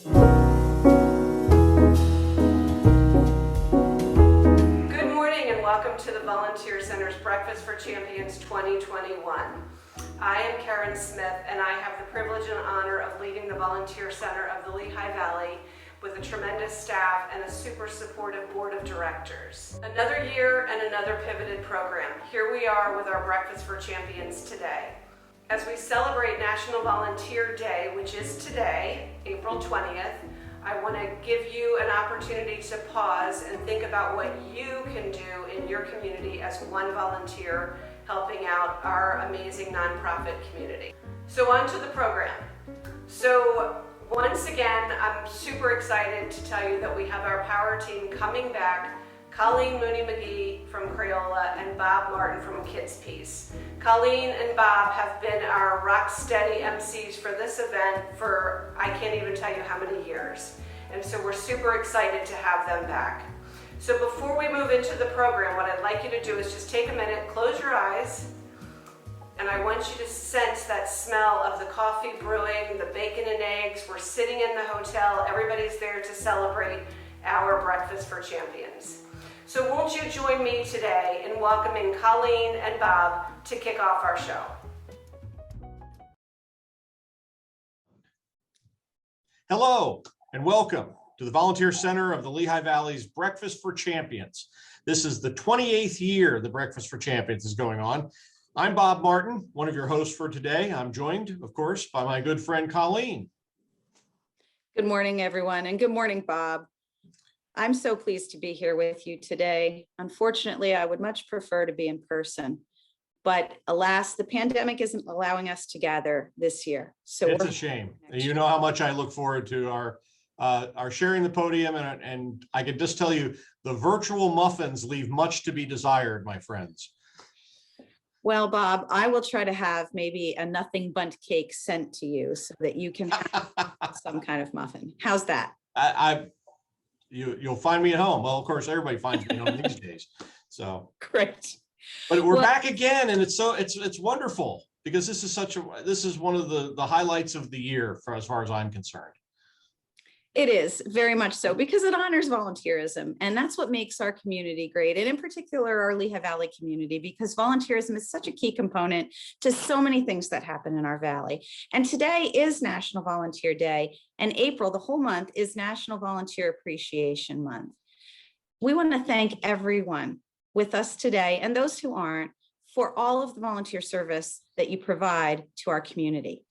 Good morning and welcome to the Volunteer Center's Breakfast for Champions 2021. I am Karen Smith and I have the privilege and honor of leading the Volunteer Center of the Lehigh Valley with a tremendous staff and a super supportive board of directors. Another year and another pivoted program. Here we are with our Breakfast for Champions today. As we celebrate National Volunteer Day, which is today, April 20th, I want to give you an opportunity to pause and think about what you can do in your community as one volunteer helping out our amazing nonprofit community. So on to the program. So once again, I'm super excited to tell you that we have our power team coming back, Colleen Mooney-McGee from Crayola and Bob Martin from Kids Peace. Colleen and Bob have been our rock steady MCs for this event for I can't even tell you how many years. And so we're super excited to have them back. So before we move into the program, what I'd like you to do is just take a minute, close your eyes, and I want you to sense that smell of the coffee brewing, the bacon and eggs. We're sitting in the hotel. Everybody's there to celebrate our Breakfast for Champions. So won't you join me today in welcoming Colleen and Bob to kick off our show. Hello and welcome to the Volunteer Center of the Lehigh Valley's Breakfast for Champions. This is the 28th year the Breakfast for Champions is going on. I'm Bob Martin, one of your hosts for today. I'm joined, of course, by my good friend Colleen. Good morning, everyone, and good morning, Bob. I'm so pleased to be here with you today. Unfortunately, I would much prefer to be in person, but alas, the pandemic isn't allowing us to gather this year. So it's a shame. You know how much I look forward to our sharing the podium, and I can just tell you the virtual muffins leave much to be desired, my friends. Well, Bob, I will try to have maybe a nothing bundt cake sent to you so that you can have some kind of muffin. How's that? You'll find me at home. Well, of course, everybody finds me at home these days. So great. But we're back again, and it's wonderful because this is one of the highlights of the year for as far as I'm concerned. It is very much so because it honors volunteerism, and that's what makes our community great, and in particular our Lehigh Valley community, because volunteerism is such a key component to so many things that happen in our valley. And today is National Volunteer Day, and April, the whole month, is National Volunteer Appreciation Month. We want to thank everyone with us today and those who aren't for all of the volunteer service that you provide to our community.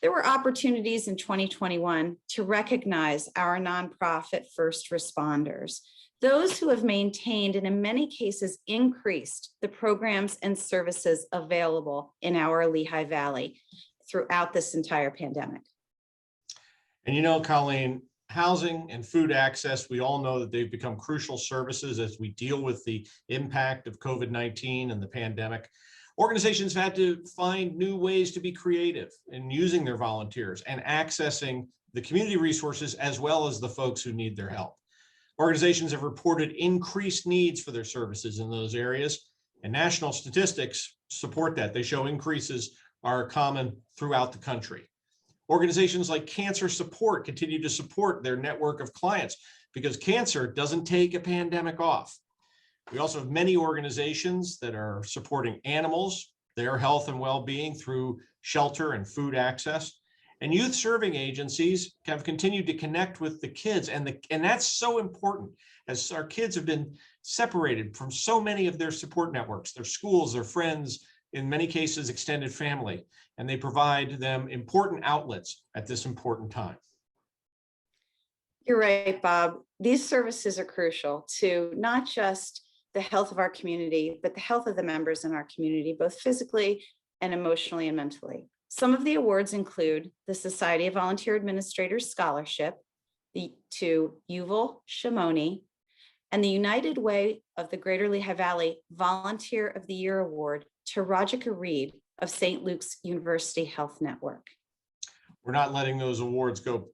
There were opportunities in 2021 to recognize our nonprofit first responders, those who have maintained and in many cases increased the programs and services available in our Lehigh Valley throughout this entire pandemic. And you know, Colleen, housing and food access, we all know that they've become crucial services as we deal with the impact of COVID-19 and the pandemic. Organizations have had to find new ways to be creative in using their volunteers and accessing the community resources as well as the folks who need their help. Organizations have reported increased needs for their services in those areas, and national statistics support that. They show increases are common throughout the country. Organizations like Cancer Support continue to support their network of clients because cancer doesn't take a pandemic off. We also have many organizations that are supporting animals, their health and well-being through shelter and food access. And youth serving agencies have continued to connect with the kids. And that's so important as our kids have been separated from so many of their support networks, their schools, their friends, in many cases, extended family. And they provide them important outlets at this important time. You're right, Bob. These services are crucial to not just the health of our community, but the health of the members in our community, both physically and emotionally and mentally. Some of the awards include the Society of Volunteer Administrators Scholarship to Yuval Shimoni, and the United Way of the Greater Lehigh Valley Volunteer of the Year Award to Rajika Reed of St. Luke's University Health Network. We're not letting those awards go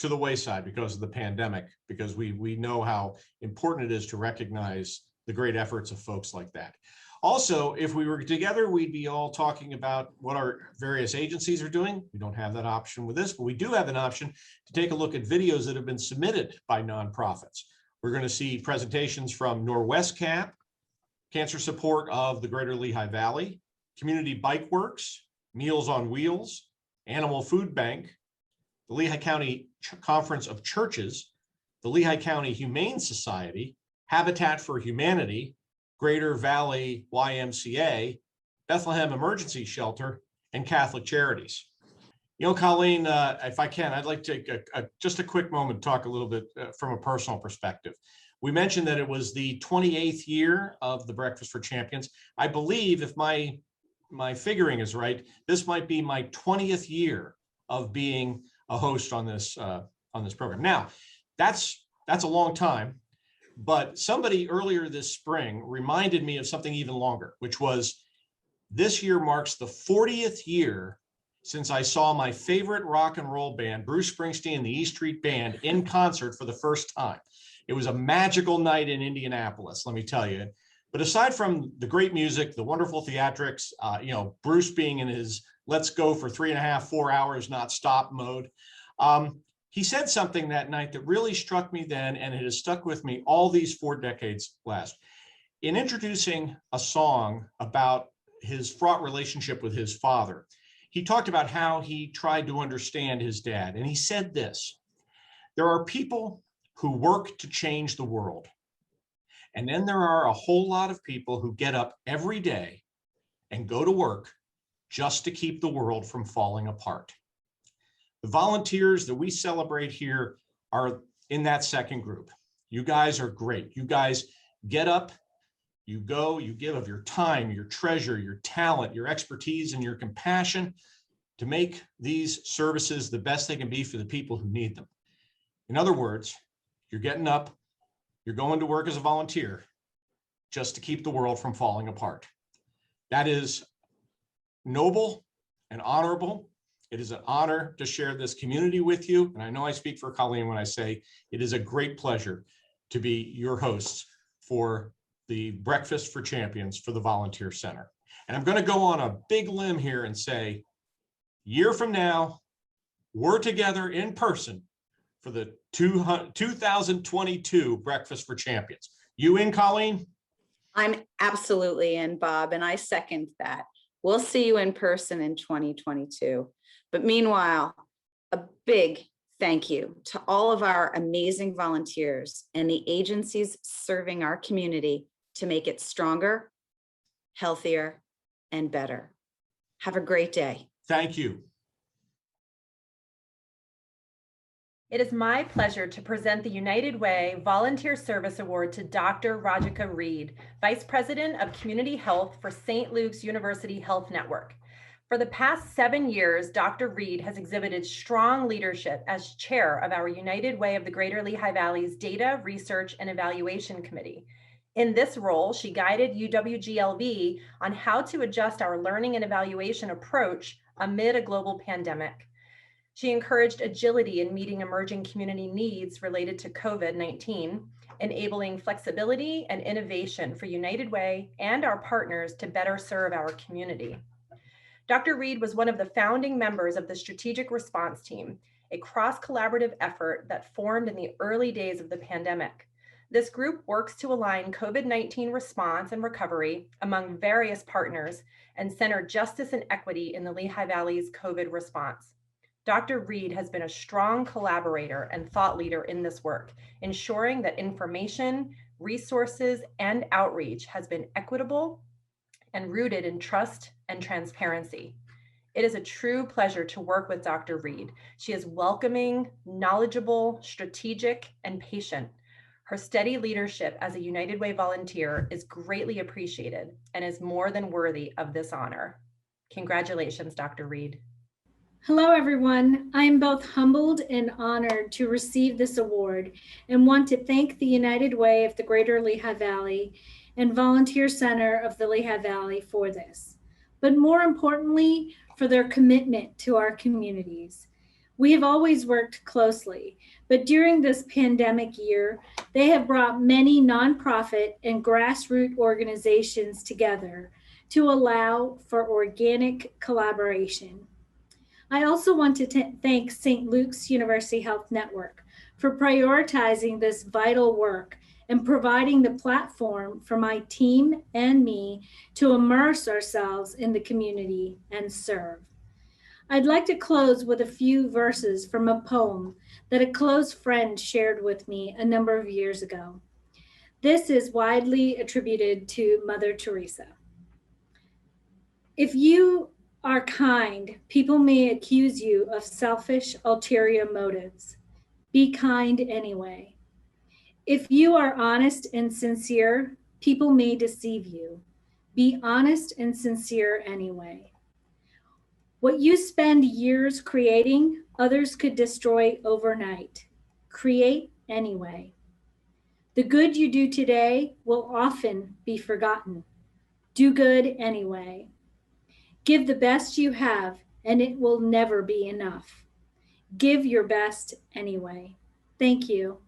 to the wayside because of the pandemic, because we know how important it is to recognize the great efforts of folks like that. Also, if we were together, we'd be all talking about what our various agencies are doing. We don't have that option with this, but we do have an option to take a look at videos that have been submitted by nonprofits. We're going to see presentations from Norwest Cap, Cancer Support of the Greater Lehigh Valley, Community Bike Works, Meals on Wheels, Animal Food Bank, the Lehigh County Conference of Churches, the Lehigh County Humane Society, Habitat for Humanity, Greater Valley YMCA, Bethlehem Emergency Shelter, and Catholic Charities. You know, Colleen, if I can, I'd like to take just a quick moment to talk a little bit from a personal perspective. We mentioned that it was the 28th year of the Breakfast for Champions. I believe, if my figuring is right, this might be my 20th year of being a host on this program. Now, that's a long time. But somebody earlier this spring reminded me of something even longer, which was this year marks the 40th year since I saw my favorite rock and roll band, Bruce Springsteen and the E Street Band, in concert for the first time. It was a magical night in Indianapolis, let me tell you. But aside from the great music, the wonderful theatrics, Bruce being in his let's go for 3.5, 4 hours, not stop mode, he said something that night that really struck me then, and it has stuck with me all these 4 decades last. In introducing a song about his fraught relationship with his father, he talked about how he tried to understand his dad. And he said this: there are people who work to change the world. And then there are a whole lot of people who get up every day and go to work just to keep the world from falling apart. The volunteers that we celebrate here are in that second group. You guys are great. You guys get up, you go, you give of your time, your treasure, your talent, your expertise, and your compassion to make these services the best they can be for the people who need them. In other words, you're getting up, you're going to work as a volunteer just to keep the world from falling apart. That is noble and honorable. It is an honor to share this community with you. And I know I speak for Colleen when I say it is a great pleasure to be your hosts for the Breakfast for Champions for the Volunteer Center. And I'm going to go on a big limb here and say, year from now, we're together in person for the 2022 Breakfast for Champions. You in, Colleen? I'm absolutely in, Bob, and I second that. We'll see you in person in 2022. But meanwhile, a big thank you to all of our amazing volunteers and the agencies serving our community to make it stronger, healthier, and better. Have a great day. Thank you. It is my pleasure to present the United Way Volunteer Service Award to Dr. Rajika Reed, Vice President of Community Health for St. Luke's University Health Network. For the past 7 years, Dr. Reed has exhibited strong leadership as chair of our United Way of the Greater Lehigh Valley's Data, Research, and Evaluation Committee. In this role, she guided UWGLV on how to adjust our learning and evaluation approach amid a global pandemic. She encouraged agility in meeting emerging community needs related to COVID-19, enabling flexibility and innovation for United Way and our partners to better serve our community. Dr. Reed was one of the founding members of the Strategic Response Team, a cross-collaborative effort that formed in the early days of the pandemic. This group works to align COVID-19 response and recovery among various partners and center justice and equity in the Lehigh Valley's COVID response. Dr. Reed has been a strong collaborator and thought leader in this work, ensuring that information, resources, and outreach has been equitable and rooted in trust and transparency. It is a true pleasure to work with Dr. Reed. She is welcoming, knowledgeable, strategic, and patient. Her steady leadership as a United Way volunteer is greatly appreciated and is more than worthy of this honor. Congratulations, Dr. Reed. Hello, everyone. I am both humbled and honored to receive this award and want to thank the United Way of the Greater Lehigh Valley and Volunteer Center of the Lehigh Valley for this, but more importantly, for their commitment to our communities. We have always worked closely, but during this pandemic year, they have brought many nonprofit and grassroots organizations together to allow for organic collaboration. I also want to thank St. Luke's University Health Network for prioritizing this vital work and providing the platform for my team and me to immerse ourselves in the community and serve. I'd like to close with a few verses from a poem that a close friend shared with me a number of years ago. This is widely attributed to Mother Teresa. If you are kind, people may accuse you of selfish, ulterior motives. Be kind anyway. If you are honest and sincere, people may deceive you. Be honest and sincere anyway. What you spend years creating, others could destroy overnight. Create anyway. The good you do today will often be forgotten. Do good anyway. Give the best you have, and it will never be enough. Give your best anyway. Thank you.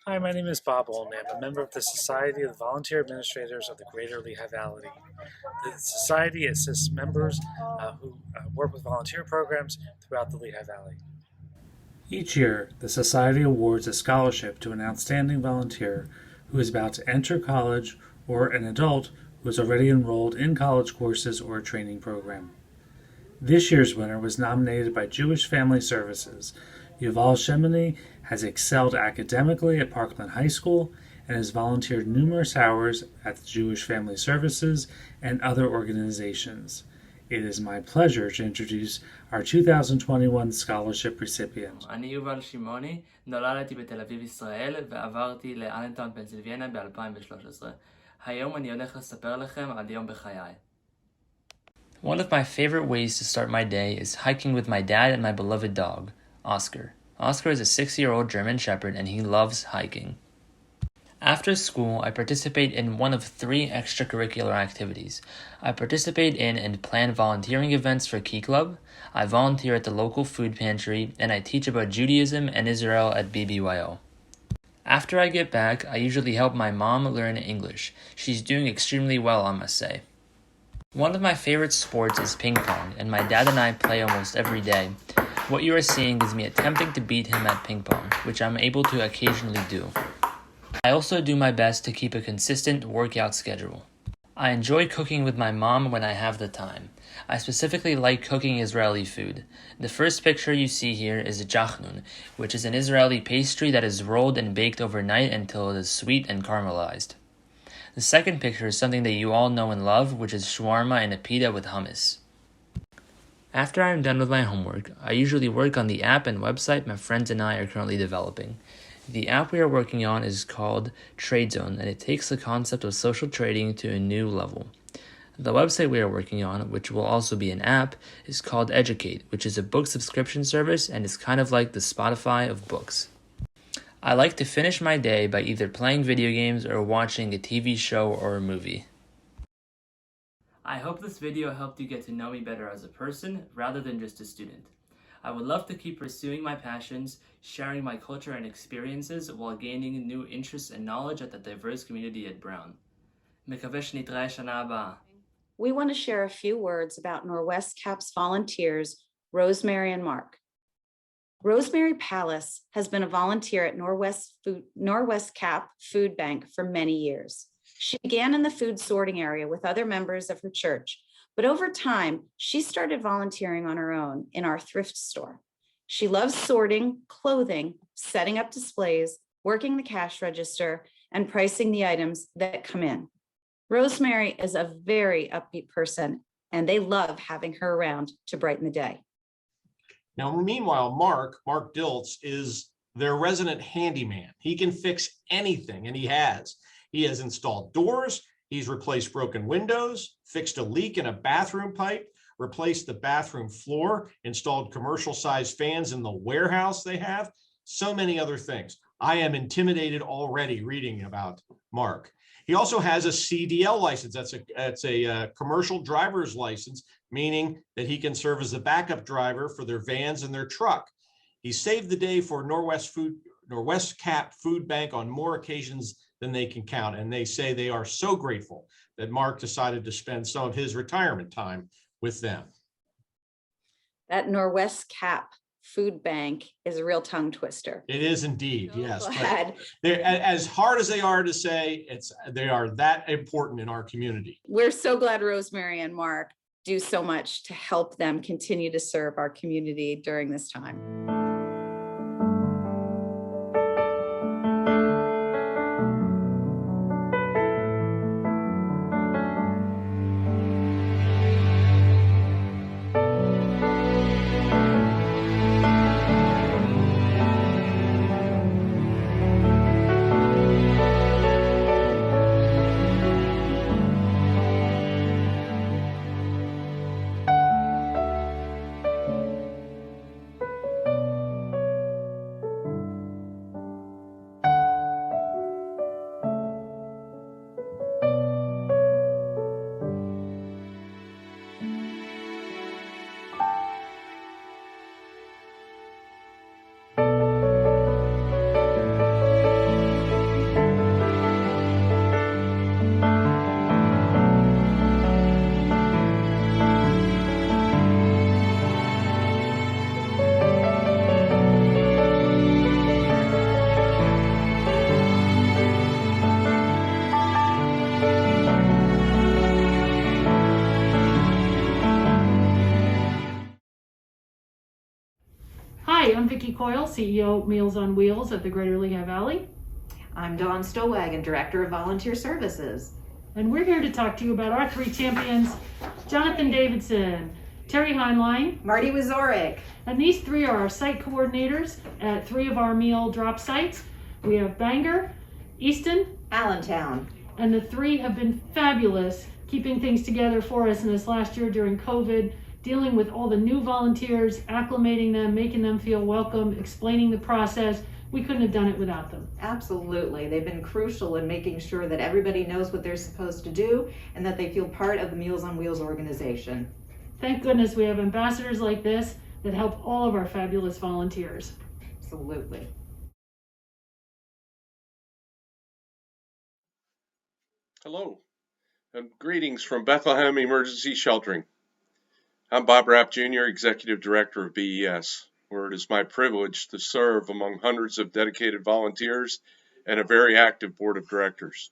Hi, my name is Bob Olney. I'm a member of the Society of the Volunteer Administrators of the Greater Lehigh Valley. The Society assists members who work with volunteer programs throughout the Lehigh Valley. Each year, the Society awards a scholarship to an outstanding volunteer who is about to enter college or an adult who is already enrolled in college courses or a training program. This year's winner was nominated by Jewish Family Services. Yuval Shemini has excelled academically at Parkland High School and has volunteered numerous hours at the Jewish Family Services and other organizations. It is my pleasure to introduce our 2021 scholarship recipient. אני יובל שמעוני, נולדתי בתל אביב ישראל ועברתי לאלנטון פנסילבניה ב-2013. היום אני הולך לספר לכם על יום בחיי. One of my favorite ways to start my day is hiking with my dad and my beloved dog, Oscar. Oscar is a 6-year-old German Shepherd and he loves hiking. After school, I participate in one of 3 extracurricular activities. I participate in and plan volunteering events for Key Club, I volunteer at the local food pantry, and I teach about Judaism and Israel at BBYO. After I get back, I usually help my mom learn English. She's doing extremely well, I must say. One of my favorite sports is ping pong, and my dad and I play almost every day. What you are seeing is me attempting to beat him at ping pong, which I'm able to occasionally do. I also do my best to keep a consistent workout schedule. I enjoy cooking with my mom when I have the time. I specifically like cooking Israeli food. The first picture you see here is jachnun, which is an Israeli pastry that is rolled and baked overnight until it is sweet and caramelized. The second picture is something that you all know and love, which is shawarma and a pita with hummus. After I'm done with my homework, I usually work on the app and website my friends and I are currently developing. The app we are working on is called Trade Zone, and it takes the concept of social trading to a new level. The website we are working on, which will also be an app, is called Educate, which is a book subscription service and is kind of like the Spotify of books. I like to finish my day by either playing video games or watching a TV show or a movie. I hope this video helped you get to know me better as a person rather than just a student. I would love to keep pursuing my passions, sharing my culture and experiences while gaining new interests and knowledge at the diverse community at Brown. מקווה שנתראה שנה הבאה. We want to share a few words about Norwest CAP's volunteers, Rosemary and Mark. Rosemary Palace has been a volunteer at Norwest CAP Food Bank for many years. She began in the food sorting area with other members of her church, but over time, she started volunteering on her own in our thrift store. She loves sorting, clothing, setting up displays, working the cash register, and pricing the items that come in. Rosemary is a very upbeat person, and they love having her around to brighten the day. Now, meanwhile, Mark Diltz is their resident handyman. He can fix anything, and he has. He has installed doors, he's replaced broken windows, fixed a leak in a bathroom pipe, replaced the bathroom floor, installed commercial-sized fans in the warehouse they have, so many other things. I am intimidated already reading about Mark. He also has a CDL license. That's a commercial driver's license, meaning that he can serve as a backup driver for their vans and their truck. He saved the day for Northwest Cap Food Bank on more occasions than they can count. And they say they are so grateful that Mark decided to spend some of his retirement time with them. That Northwest Cap Food Bank is a real tongue twister. It is indeed, So yes. glad. But they're, as hard as they are to say, they are that important in our community. We're so glad Rosemary and Mark do so much to help them continue to serve our community during this time. Hi, I'm Vicki Coyle, CEO Meals on Wheels at the Greater Lehigh Valley. I'm Dawn Stowagon, Director of Volunteer Services. And we're here to talk to you about our three champions, Jonathan Davidson, Terry Heinlein, Marty Wazorek. and these three are our site coordinators at three of our meal drop sites. We have Bangor, Easton, Allentown. and the three have been fabulous keeping things together for us in this last year during COVID, dealing with all the new volunteers, acclimating them, making them feel welcome, explaining the process. We couldn't have done it without them. Absolutely. They've been crucial in making sure that everybody knows what they're supposed to do and that they feel part of the Meals on Wheels organization. Thank goodness we have ambassadors like this that help all of our fabulous volunteers. Absolutely. Hello, and greetings from Bethlehem Emergency Sheltering. I'm Bob Rapp Jr., Executive Director of BES, where it is my privilege to serve among hundreds of dedicated volunteers and a very active board of directors.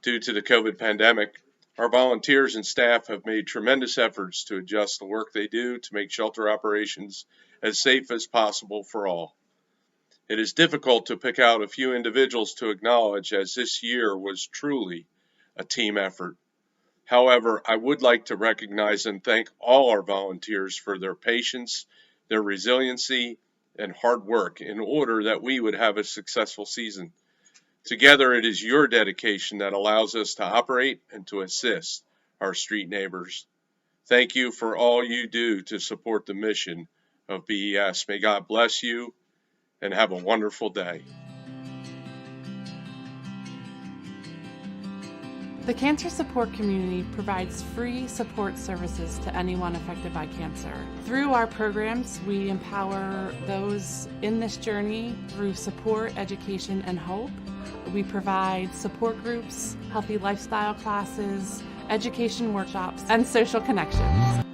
Due to the COVID pandemic, our volunteers and staff have made tremendous efforts to adjust the work they do to make shelter operations as safe as possible for all. It is difficult to pick out a few individuals to acknowledge, as this year was truly a team effort. However, I would like to recognize and thank all our volunteers for their patience, their resiliency, and hard work in order that we would have a successful season. Together, it is your dedication that allows us to operate and to assist our street neighbors. Thank you for all you do to support the mission of BES. May God bless you and have a wonderful day. The Cancer Support Community provides free support services to anyone affected by cancer. Through our programs, we empower those in this journey through support, education, and hope. We provide support groups, healthy lifestyle classes, education workshops, and social connections.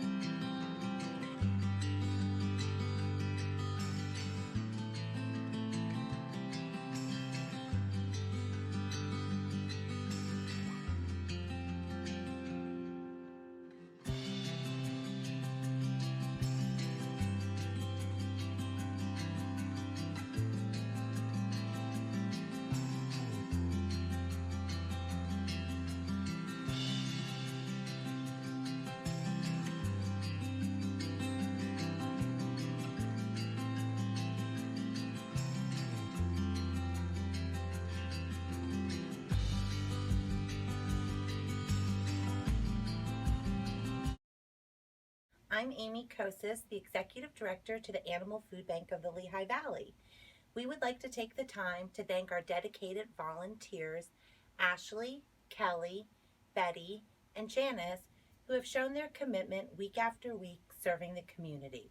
I'm Amy Kosis, the Executive Director to the Animal Food Bank of the Lehigh Valley. We would like to take the time to thank our dedicated volunteers, Ashley, Kelly, Betty, and Janice, who have shown their commitment week after week serving the community.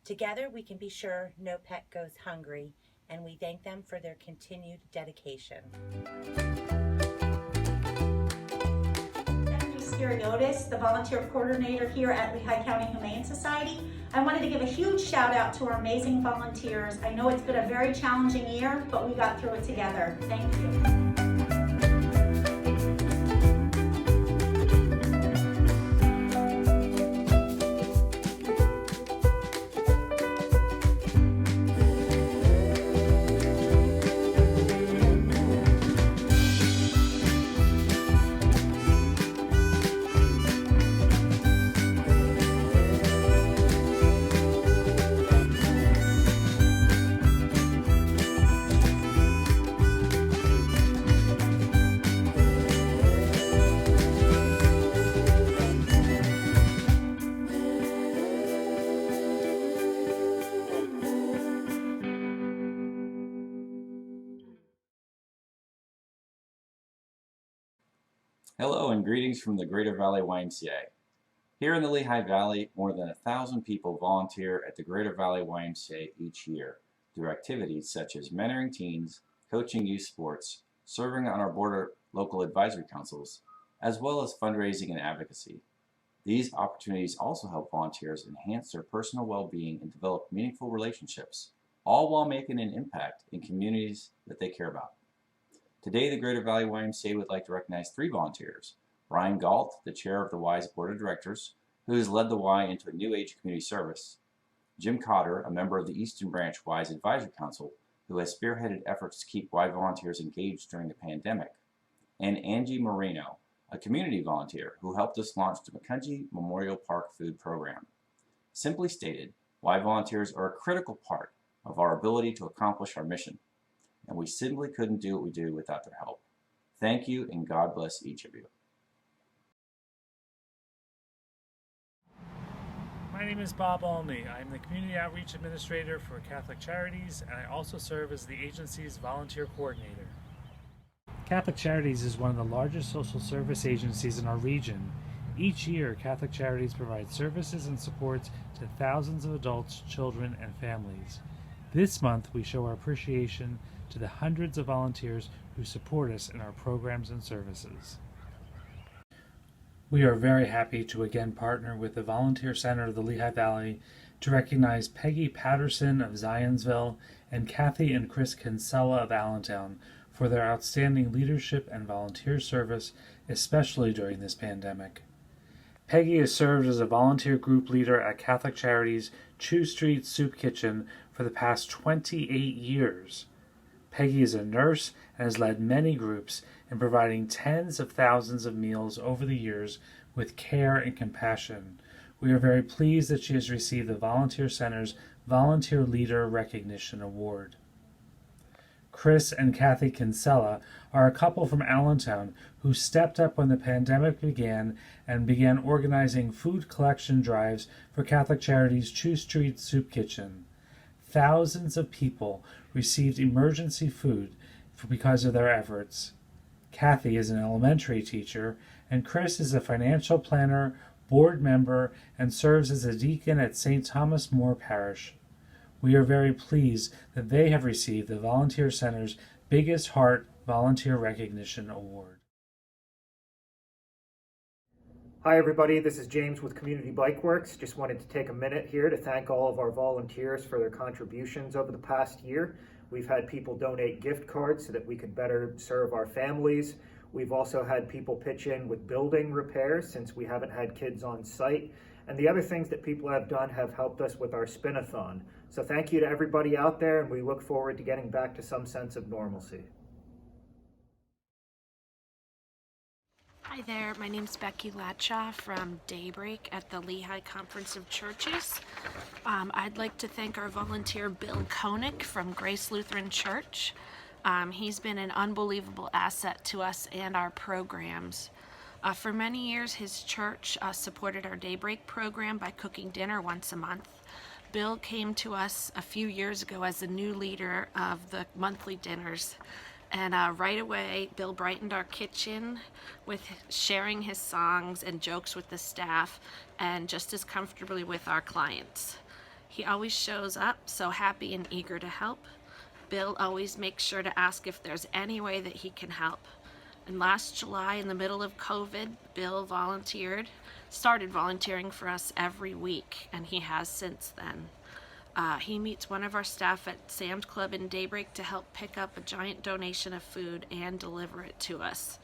Together, we can be sure no pet goes hungry, and we thank them for their continued dedication. Notice, the volunteer coordinator here at Lehigh County Humane Society. I wanted to give a huge shout out to our amazing volunteers. I know it's been a very challenging year, but we got through it together. Thank you. Hello and greetings from the Greater Valley YMCA. Here in the Lehigh Valley, more than 1,000 people volunteer at the Greater Valley YMCA each year through activities such as mentoring teens, coaching youth sports, serving on our board of local advisory councils, as well as fundraising and advocacy. These opportunities also help volunteers enhance their personal well-being and develop meaningful relationships, all while making an impact in communities that they care about. Today, the Greater Valley YMCA would like to recognize 3 volunteers. Brian Galt, the chair of the Y's Board of Directors, who has led the Y into a new age community service. Jim Cotter, a member of the Eastern Branch Y's Advisory Council, who has spearheaded efforts to keep Y volunteers engaged during the pandemic. And Angie Moreno, a community volunteer who helped us launch the McCungie Memorial Park Food Program. Simply stated, Y volunteers are a critical part of our ability to accomplish our mission, and we simply couldn't do what we do without their help. Thank you, and God bless each of you. My name is Bob Olney. I'm the Community Outreach Administrator for Catholic Charities, and I also serve as the agency's volunteer coordinator. Catholic Charities is one of the largest social service agencies in our region. Each year, Catholic Charities provides services and supports to thousands of adults, children, and families. This month, we show our appreciation to the hundreds of volunteers who support us in our programs and services. We are very happy to again partner with the Volunteer Center of the Lehigh Valley to recognize Peggy Patterson of Zionsville and Kathy and Chris Kinsella of Allentown for their outstanding leadership and volunteer service, especially during this pandemic. Peggy has served as a volunteer group leader at Catholic Charities' Chew Street Soup Kitchen for the past 28 years. Peggy is a nurse and has led many groups in providing tens of thousands of meals over the years with care and compassion. We are very pleased that she has received the Volunteer Center's Volunteer Leader Recognition Award. Chris and Kathy Kinsella are a couple from Allentown who stepped up when the pandemic began and began organizing food collection drives for Catholic Charities' Chew Street Soup Kitchen. Thousands of people received emergency food because of their efforts. Kathy is an elementary teacher, and Chris is a financial planner, board member, and serves as a deacon at St. Thomas More Parish. We are very pleased that they have received the Volunteer Center's Biggest Heart Volunteer Recognition Award. Hi everybody, this is James with Community Bike Works. Just wanted to take a minute here to thank all of our volunteers for their contributions over the past year. We've had people donate gift cards so that we could better serve our families. We've also had people pitch in with building repairs since we haven't had kids on site. And the other things that people have done have helped us with our spin-a-thon. So thank you to everybody out there, and we look forward to getting back to some sense of normalcy. Hi there, my name's Becky Latshaw from Daybreak at the Lehigh Conference of Churches. I'd like to thank our volunteer Bill Koenig from Grace Lutheran Church. He's been an unbelievable asset to us and our programs. For many years, his church supported our Daybreak program by cooking dinner once a month. Bill came to us a few years ago as the new leader of the monthly dinners. And right away, Bill brightened our kitchen with sharing his songs and jokes with the staff and just as comfortably with our clients. He always shows up so happy and eager to help. Bill always makes sure to ask if there's any way that he can help. And last July, in the middle of COVID, Bill started volunteering for us every week, and he has since then. He meets one of our staff at Sam's Club in Daybreak to help pick up a giant donation of food and deliver it to us.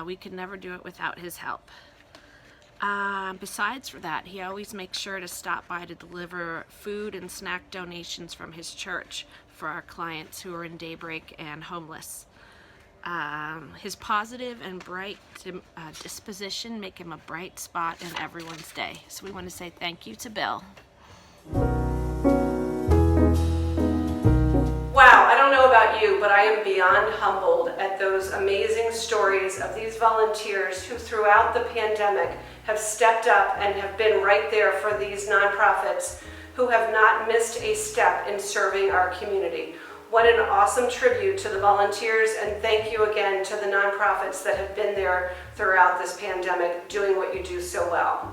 We could never do it without his help. Besides for that, he always makes sure to stop by to deliver food and snack donations from his church for our clients who are in Daybreak and homeless. His positive and bright disposition make him a bright spot in everyone's day. So we want to say thank you to Bill. Wow, I don't know about you, but I am beyond humbled at those amazing stories of these volunteers who throughout the pandemic have stepped up and have been right there for these nonprofits who have not missed a step in serving our community. What an awesome tribute to the volunteers, and thank you again to the nonprofits that have been there throughout this pandemic doing what you do so well.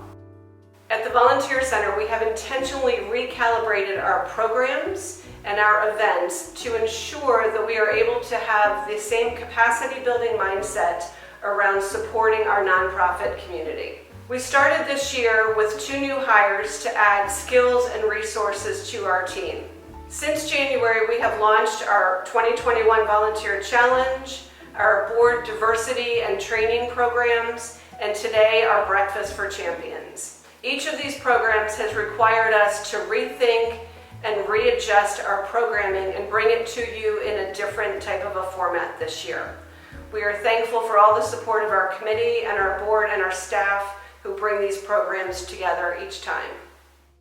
At the Volunteer Center, we have intentionally recalibrated our programs and our events to ensure that we are able to have the same capacity building mindset around supporting our nonprofit community. We started this year with 2 new hires to add skills and resources to our team. Since January, we have launched our 2021 Volunteer Challenge, our board diversity and training programs, and today our Breakfast for Champions. Each of these programs has required us to rethink and readjust our programming and bring it to you in a different type of a format this year. We are thankful for all the support of our committee and our board and our staff who bring these programs together each time.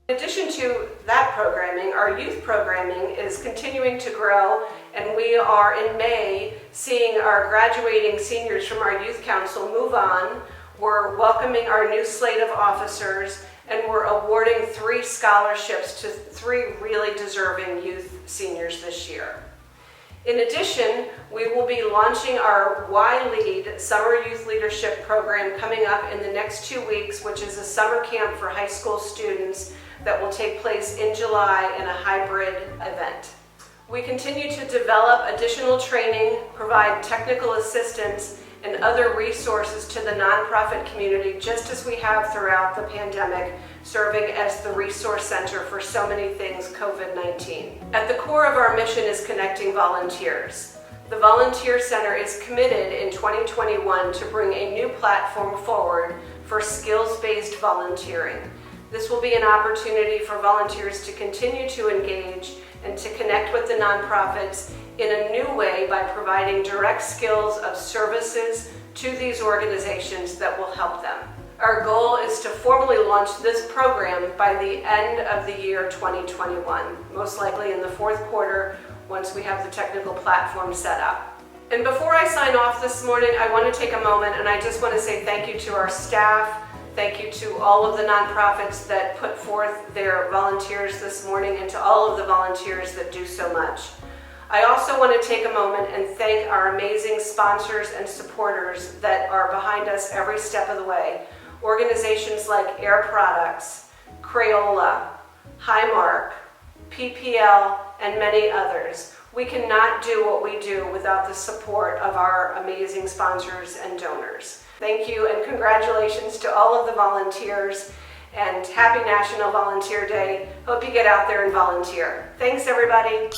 In addition to that programming, our youth programming is continuing to grow, and we are in May seeing our graduating seniors from our youth council move on. We're welcoming our new slate of officers, and we're awarding 3 scholarships to 3 really deserving youth seniors this year. In addition, we will be launching our Y-Lead Summer Youth Leadership Program coming up in the next 2 weeks, which is a summer camp for high school students that will take place in July in a hybrid event. We continue to develop additional training, provide technical assistance, and other resources to the nonprofit community, just as we have throughout the pandemic, serving as the resource center for so many things COVID-19. At the core of our mission is connecting volunteers. The Volunteer Center is committed in 2021 to bring a new platform forward for skills-based volunteering. This will be an opportunity for volunteers to continue to engage and to connect with the nonprofits in a new way by providing direct skills of services to these organizations that will help them. Our goal is to formally launch this program by the end of the year 2021, most likely in the 4th quarter once we have the technical platform set up. And before I sign off this morning, I want to take a moment and I just want to say thank you to our staff. Thank you to all of the nonprofits that put forth their volunteers this morning and to all of the volunteers that do so much. I also want to take a moment and thank our amazing sponsors and supporters that are behind us every step of the way. Organizations like Air Products, Crayola, Highmark, PPL, and many others. We cannot do what we do without the support of our amazing sponsors and donors. Thank you and congratulations to all of the volunteers, and happy National Volunteer Day. Hope you get out there and volunteer. Thanks, everybody.